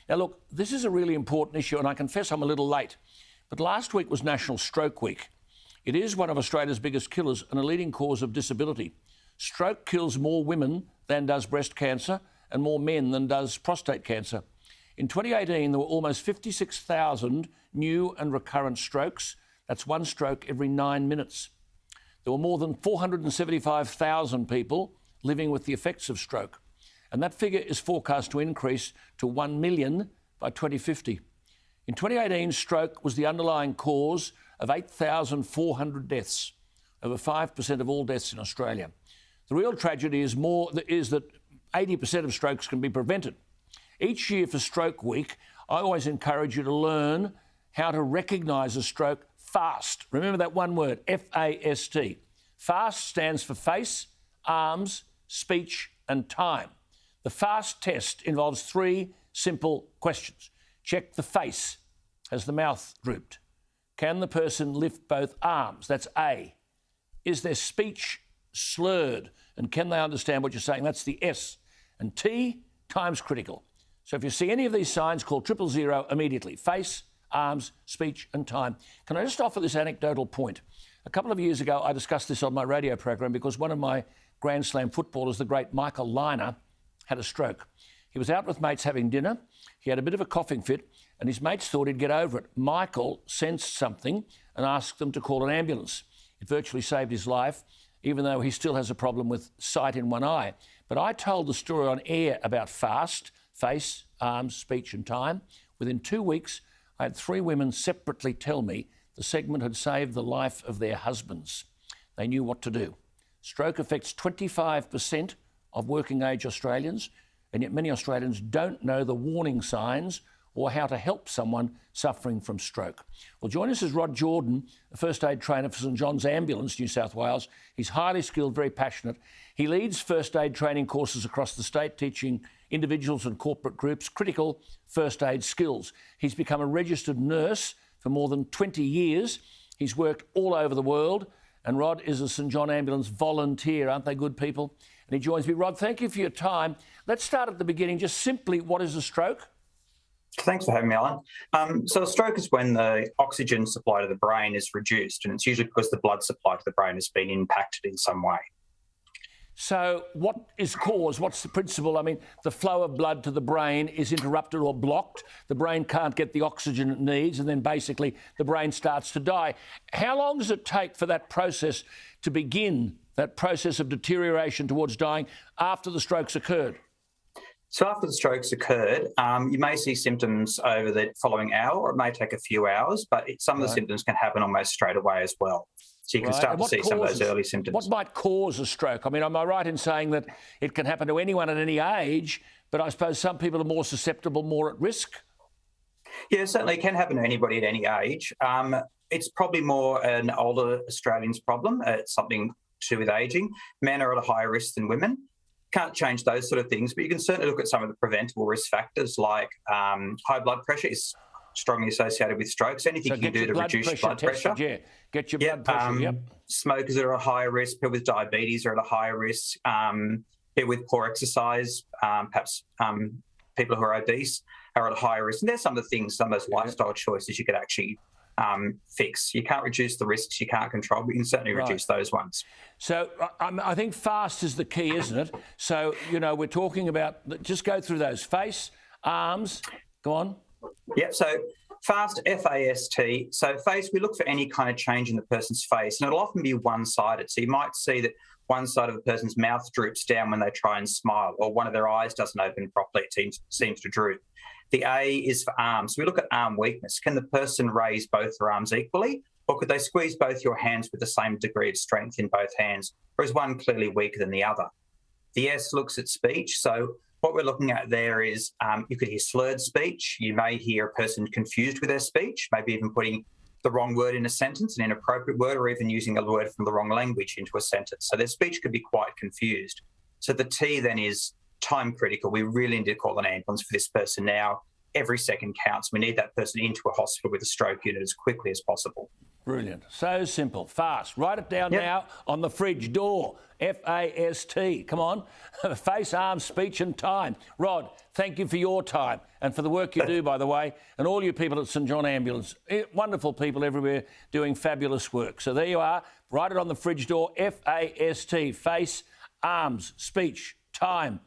Now, look, this is a really important issue, and I confess I'm a little late. But last week was National Stroke Week. It is one of Australia's biggest killers and a leading cause of disability. Stroke kills more women than does breast cancer and more men than does prostate cancer. In 2018, there were almost 56,000 new and recurrent strokes. That's one stroke every 9 minutes. There were more than 475,000 people living with the effects of stroke. And that figure is forecast to increase to 1 million by 2050. In 2018, stroke was the underlying cause of 8,400 deaths, over 5% of all deaths in Australia. The real tragedy is that 80% of strokes can be prevented. Each year for Stroke Week, I always encourage you to learn how to recognise a stroke fast. Remember that one word, F.A.S.T. FAST stands for face, arms, speech and time. The FAST test involves 3 simple questions. Check the face. Has the mouth drooped? Can the person lift both arms? That's A. Is their speech slurred? And can they understand what you're saying? That's the S. And T, time's critical. So if you see any of these signs, call 000 immediately. Face, arms, speech and time. Can I just offer this anecdotal point? A couple of years ago, I discussed this on my radio program because one of my Grand Slam footballers, the great Michael Liner, had a stroke. He was out with mates having dinner. He had a bit of a coughing fit and his mates thought he'd get over it. Michael sensed something and asked them to call an ambulance. It virtually saved his life, even though he still has a problem with sight in one eye. But I told the story on air about FAST, face, arms, speech and time. Within 2 weeks, I had 3 women separately tell me the segment had saved the life of their husbands. They knew what to do. Stroke affects 25% of working age Australians, and yet many Australians don't know the warning signs or how to help someone suffering from stroke. Well, join us is Rod Jordan, a first aid trainer for St John's Ambulance, New South Wales. He's highly skilled, very passionate. He leads first aid training courses across the state, teaching individuals and corporate groups critical first aid skills. He's become a registered nurse for more than 20 years. He's worked all over the world. And Rod is a St John Ambulance volunteer. Aren't they good people? And he joins me. Rod, thank you for your time. Let's start at the beginning. Just simply, what is a stroke? Thanks for having me, Alan. So a stroke is when the oxygen supply to the brain is reduced, and it's usually because the blood supply to the brain has been impacted in some way. So what is cause? What's the principle? I mean, the flow of blood to the brain is interrupted or blocked. The brain can't get the oxygen it needs, and then basically the brain starts to die. How long does it take for that process to begin, that process of deterioration towards dying, after the stroke's occurred? So after the stroke's occurred, you may see symptoms over the following hour, or it may take a few hours, but some of the symptoms can happen almost straight away as well. So you can start to see some of those early symptoms. What might cause a stroke? I mean, am I right in saying that it can happen to anyone at any age, but I suppose some people are more susceptible, more at risk? Yeah, certainly it can happen to anybody at any age. It's probably more an older Australians problem. It's something to do with ageing. Men are at a higher risk than women. Can't change those sort of things, but you can certainly look at some of the preventable risk factors like high blood pressure is strongly associated with strokes. Anything you can do to reduce blood pressure. Yeah, get your blood pressure, Smokers are at a higher risk, people with diabetes are at a higher risk, people with poor exercise, perhaps people who are obese are at a higher risk. And there's some of the things, some of those lifestyle choices you could actually fix. You can't reduce the risks you can't control, but you can certainly reduce those ones. So I think FAST is the key, isn't it? So, you know, we're talking about, just go through those. Face, arms, go on. Yep, so FAST, F-A-S-T. So face, we look for any kind of change in the person's face, and it'll often be one-sided. So you might see that one side of a person's mouth droops down when they try and smile, or one of their eyes doesn't open properly, it seems to droop. The A is for arms. So we look at arm weakness. Can the person raise both their arms equally, or could they squeeze both your hands with the same degree of strength in both hands, or is one clearly weaker than the other? The S looks at speech. So what we're looking at there is you could hear slurred speech. You may hear a person confused with their speech, maybe even putting the wrong word in a sentence, an inappropriate word, or even using a word from the wrong language into a sentence. So their speech could be quite confused. So the T then is time critical. We really need to call an ambulance for this person now. Every second counts. We need that person into a hospital with a stroke unit as quickly as possible. Brilliant. So simple. Fast. Write it down now on the fridge door. F-A-S-T. Come on. Face, arms, speech and time. Rod, thank you for your time and for the work you do, by the way, and all you people at St John Ambulance. Wonderful people everywhere doing fabulous work. So there you are. Write it on the fridge door. F-A-S-T. Face, arms, speech, time.